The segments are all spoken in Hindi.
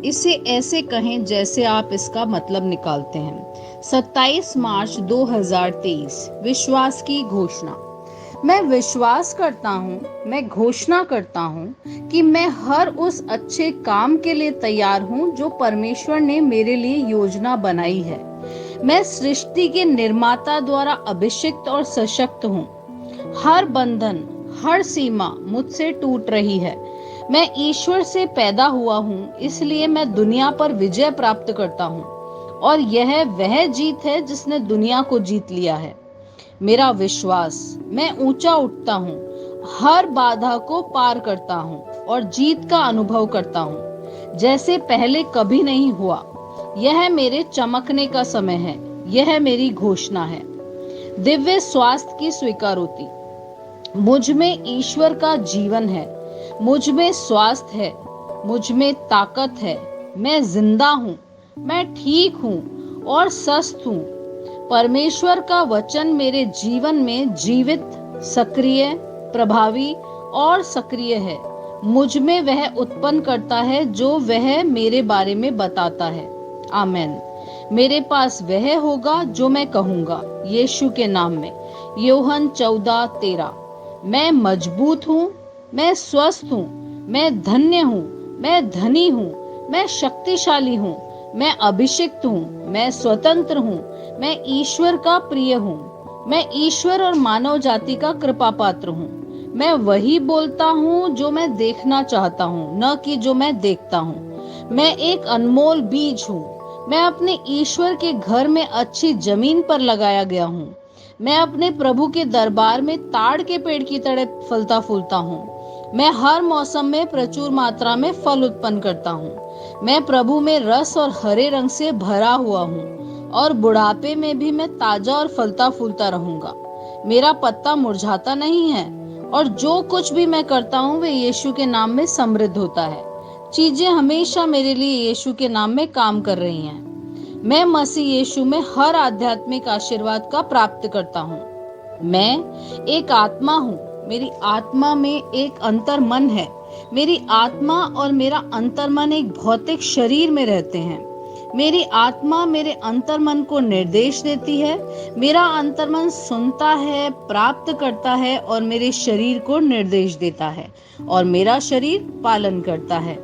इसे ऐसे कहें जैसे आप इसका मतलब निकालते हैं। 27 मार्च 2023 विश्वास की घोषणा। मैं विश्वास करता हूँ, मैं घोषणा करता हूँ कि मैं हर उस अच्छे काम के लिए तैयार हूँ जो परमेश्वर ने मेरे लिए योजना बनाई है। मैं सृष्टि के निर्माता द्वारा अभिषिक्त और सशक्त हूँ। हर बंधन, हर सीमा मुझसे टूट रही है। मैं ईश्वर से पैदा हुआ हूँ, इसलिए मैं दुनिया पर विजय प्राप्त करता हूँ और यह वह जीत है जिसने दुनिया को जीत लिया है। मेरा विश्वास, मैं ऊंचा उठता हूँ, हर बाधा को पार करता हूँ और जीत का अनुभव करता हूँ जैसे पहले कभी नहीं हुआ। यह मेरे चमकने का समय है। यह मेरी घोषणा है। दिव्य स्वास्थ्य की स्वीकारोति। मुझ में ईश्वर का जीवन है। मुझ में स्वास्थ्य है। मुझ में ताकत है। मैं जिंदा हूँ। मैं ठीक हूँ और स्वस्थ हूँ। परमेश्वर का वचन मेरे जीवन में जीवित, सक्रिय, प्रभावी और सक्रिय है। मुझ में वह उत्पन्न करता है जो वह मेरे बारे में बताता है। आमेन। मेरे पास वह होगा जो मैं कहूंगा, यीशु के नाम में। यूहन्ना 14:13। मैं मजबूत हूँ, मैं स्वस्थ हूँ, मैं धन्य हूँ, मैं धनी हूँ, मैं शक्तिशाली हूँ, मैं अभिषिक्त हूँ, मैं स्वतंत्र हूँ, मैं ईश्वर का प्रिय हूँ, मैं ईश्वर और मानव जाति का कृपा पात्र हूँ। मैं वही बोलता हूँ जो मैं देखना चाहता हूँ, न कि जो मैं देखता हूँ। मैं एक अनमोल बीज हूँ। मैं अपने ईश्वर के घर में अच्छी जमीन पर लगाया गया हूँ। मैं अपने प्रभु के दरबार में ताड़ के पेड़ की तरह फलता फूलता हूँ। मैं हर मौसम में प्रचुर मात्रा में फल उत्पन्न करता हूँ। मैं प्रभु में रस और हरे रंग से भरा हुआ हूँ और बुढ़ापे में भी मैं ताजा और फलता फूलता रहूंगा। मेरा पत्ता मुरझाता नहीं है और जो कुछ भी मैं करता हूँ वे यीशु के नाम में समृद्ध होता है। चीजें हमेशा मेरे लिए यीशु के नाम में काम कर रही हैं। मैं मसीह यीशु में हर आध्यात्मिक आशीर्वाद का प्राप्त करता हूँ। मैं एक आत्मा हूँ। मेरी आत्मा में एक अंतर मन है। मेरी आत्मा और मेरा अंतर मन एक भौतिक शरीर में रहते हैं। मेरी आत्मा मेरे अंतर मन को निर्देश देती है। मेरा अंतर मन सुनता है, प्राप्त करता है और मेरे शरीर को निर्देश देता है और मेरा शरीर पालन करता है।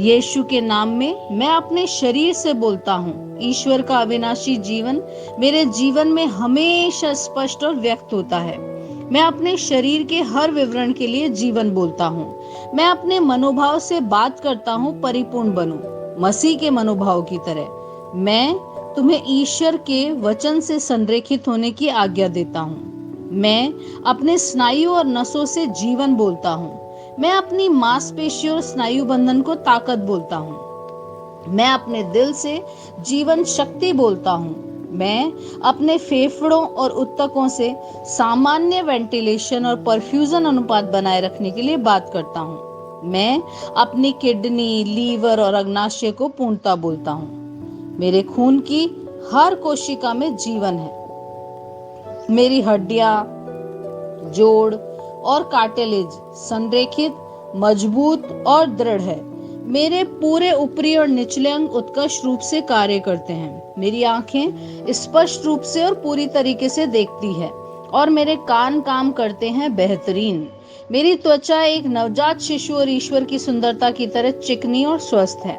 यीशु के नाम में मैं अपने शरीर से बोलता हूँ। ईश्वर का अविनाशी जीवन मेरे जीवन में हमेशा स्पष्ट और व्यक्त होता है। मैं अपने शरीर के हर विवरण के लिए जीवन बोलता हूँ। मैं अपने मनोभाव से बात करता हूँ, परिपूर्ण बनो मसीह के मनोभाव की तरह। मैं तुम्हें ईश्वर के वचन से संरेखित होने की आज्ञा देता हूँ। मैं अपने स्नायु और नसों से जीवन बोलता हूँ। मैं अपनी मांसपेशियों और स्नायु बंधन को ताकत बोलता हूँ। मैं अपने दिल से जीवन शक्ति बोलता हूँ। मैं अपने फेफड़ों और ऊतकों से सामान्य वेंटिलेशन और परफ्यूजन अनुपात बनाए रखने के लिए बात करता हूँ। मैं अपनी किडनी, लीवर और अग्नाशय को पूर्णता बोलता हूँ। मेरे खून की हर कोशिका में जीवन है। मेरी हड्डियां, जोड़ और कार्टिलेज संरेखित, मजबूत और दृढ़ है। मेरे पूरे ऊपरी और निचले अंग उत्कृष्ट रूप से कार्य करते हैं। मेरी आंखें स्पष्ट रूप से और पूरी तरीके से देखती है और मेरे कान काम करते हैं बेहतरीन। मेरी त्वचा एक नवजात शिशु और ईश्वर की सुंदरता की तरह चिकनी और स्वस्थ है।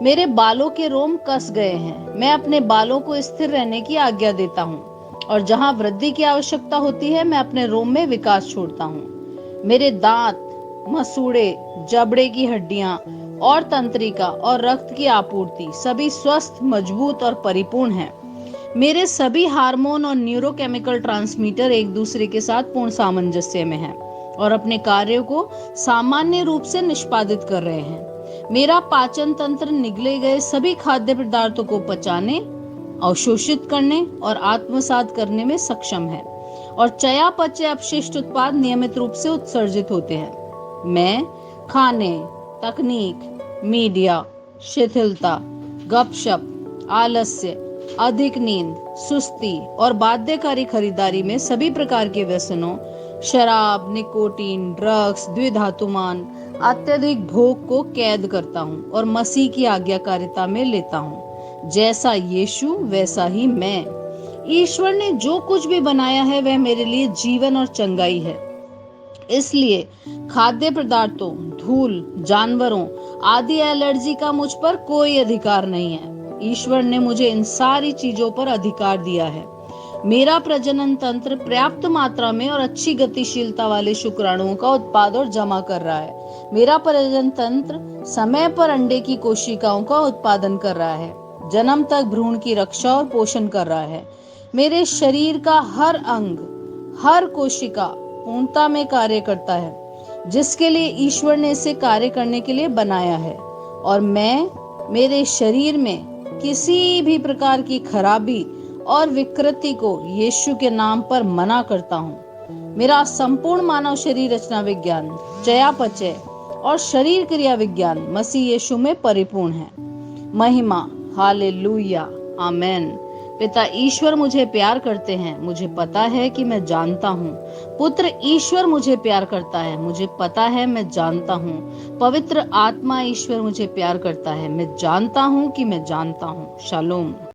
मेरे बालों के रोम कस गए हैं। मैं अपने बालों को स्थिर रहने की आज्ञा देता हूँ और जहां वृद्धि की आवश्यकता होती है मैं अपने रोम में विकास छोड़ता हूँ। मेरे दांत, मसूड़े, जबड़े की हड्डियां और तंत्रिका और रक्त की आपूर्ति सभी स्वस्थ, मजबूत और परिपूर्ण हैं। मेरे सभी हार्मोन और न्यूरोकेमिकल ट्रांसमीटर एक दूसरे के साथ पूर्ण सामंजस्य में हैं और अपने कार्यों को सामान्य रूप से निष्पादित कर रहे हैं। मेरा पाचन तंत्र निगले गए सभी खाद्य पदार्थों को पचाने, अवशोषित करने और आत्मसात करने में सक्षम है और चयापचय अपशिष्ट उत्पाद नियमित रूप से उत्सर्जित होते हैं। मैं खाने, तकनीक, मीडिया, शिथिलता, गपशप, आलस्य, अधिक नींद, सुस्ती और बाध्यकारी खरीदारी में सभी प्रकार के व्यसनों, शराब, निकोटीन, ड्रग्स, द्विधातुमान, अत्यधिक भोग को कैद करता हूँ और मसीह की आज्ञाकारिता में लेता हूँ। जैसा यीशु वैसा ही मैं। ईश्वर ने जो कुछ भी बनाया है वह मेरे लिए जीवन और चंगाई है। इसलिए खाद्य पदार्थों, धूल, जानवरों आदि एलर्जी का मुझ पर कोई अधिकार नहीं है। ईश्वर ने मुझे इन सारी चीजों पर अधिकार दिया है। मेरा प्रजनन तंत्र पर्याप्त मात्रा में और अच्छी गतिशीलता वाले शुक्राणुओं का उत्पाद और जमा कर रहा है। मेरा प्रजनन तंत्र समय पर अंडे की कोशिकाओं का उत्पादन कर रहा है, जन्म तक भ्रूण की रक्षा और पोषण कर रहा है। मेरे शरीर का हर अंग, हर कोशिका पूर्णता में कार्य करता है, जिसके लिए ईश्वर ने इसे कार्य करने के लिए बनाया है। और मैं मेरे शरीर में किसी भी प्रकार की खराबी और विकृति को यीशु के नाम पर मना करता हूँ। मेरा संपूर्ण मानव शरीर रचना विज्ञान, चयापचय और शरीर क्रिया विज्ञान मसीह यीशु में परिपूर्ण है। महिमा, हालेलुया, आमेन। पिता ईश्वर मुझे प्यार करते हैं, मुझे पता है कि मैं जानता हूँ। पुत्र ईश्वर मुझे प्यार करता है, मुझे पता है, मैं जानता हूँ। पवित्र आत्मा ईश्वर मुझे प्यार करता है, मैं जानता हूँ कि मैं जानता हूँ। शालोम।